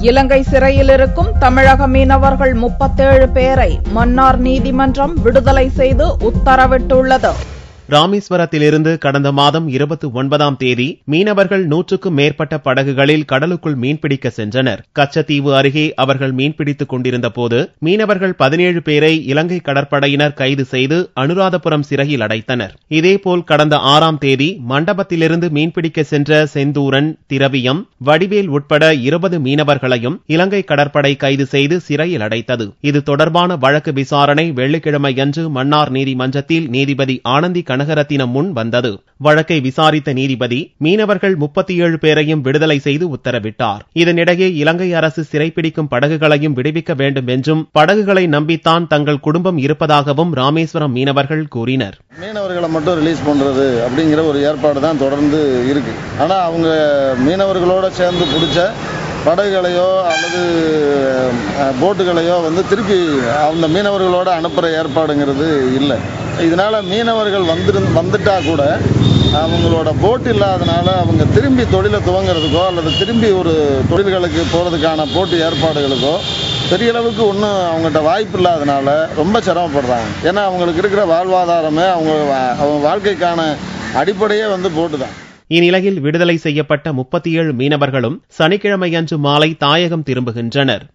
இலங்கை சிறையில் இருக்கும் தமிழக மீனவர்கள் 37 பேரை மன்னார் நீதிமன்றம் விடுதலை செய்து உத்தரவிட்டுள்ளது. ராமேஸ்வரத்திலிருந்து கடந்த மாதம் 29ஆம் தேதி மீனவர்கள் 100க்கும் மேற்பட்ட படகுகளில் கடலுக்குள் மீன்பிடிக்க சென்றனர். கச்சத்தீவு அருகே அவர்கள் மீன்பிடித்துக் கொண்டிருந்த போது மீனவர்கள் 17 பேரை இலங்கை கடற்படையினர் கைது செய்து அனுராதபுரம் சிறையில் அடைத்தனர். இதேபோல் கடந்த 6ஆம் தேதி மண்டபத்திலிருந்து மீன்பிடிக்க சென்ற செந்தூரன், திரவியம், வடிவேல் உட்பட 20 மீனவர்களையும் இலங்கை கடற்படை கைது செய்து சிறையில் அடைத்தது. இது தொடர்பான வழக்கு விசாரணை வெள்ளிக்கிழமையன்று மன்னார் நீதிமன்றத்தில் நீதிபதி ஆனந்தி கனகரத்தினம் முன் வந்தது. வழக்கை விசாரித்த நீதிபதி மீனவர்கள் 37 பேரையும் விடுதலை செய்து உத்தரவிட்டார். இதனிடையே இலங்கை அரசு சிறைப்பிடிக்கும் படகுகளையும் விடுவிக்க வேண்டும் என்றும் படகுகளை நம்பித்தான் தங்கள் குடும்பம் இருப்பதாகவும் ராமேஸ்வரம் மீனவர்கள் கூறினர். மீனவர்களை மட்டும் ரிலீஸ் பண்றது அப்படிங்கிற ஒரு ஏற்பாடு தான் தொடர்ந்து இருக்கு. ஆனா அவங்க மீனவர்களோட சேர்ந்து பிடிச்ச படகுகளையோ அல்லது போட்டுகளையோ திருப்பி அந்த மீனவர்களோட அனுப்புற ஏற்பாடுங்கிறது இல்லை. இதனால மீனவர்கள் வந்துட்டா கூட அவங்களோட போட் இல்லாதனால அவங்க திரும்பி தொழிலை துவங்கிறதுக்கோ அல்லது திரும்பி ஒரு தொழில்களுக்கு போறதுக்கான போட்டு ஏற்பாடுகளுக்கோ பெரிய அளவுக்கு ஒன்றும் அவங்ககிட்ட வாய்ப்பு இல்லாதனால ரொம்ப சிரமப்படுறாங்க. ஏன்னா அவங்களுக்கு இருக்கிற வாழ்வாதாரமே அவங்க வாழ்க்கைக்கான அடிப்படையே போட்டு தான். இந்நிலையில் விடுதலை செய்யப்பட்ட 37 மீனவர்களும் சனிக்கிழமையன்று மாலை தாயகம் திரும்புகின்றனர்.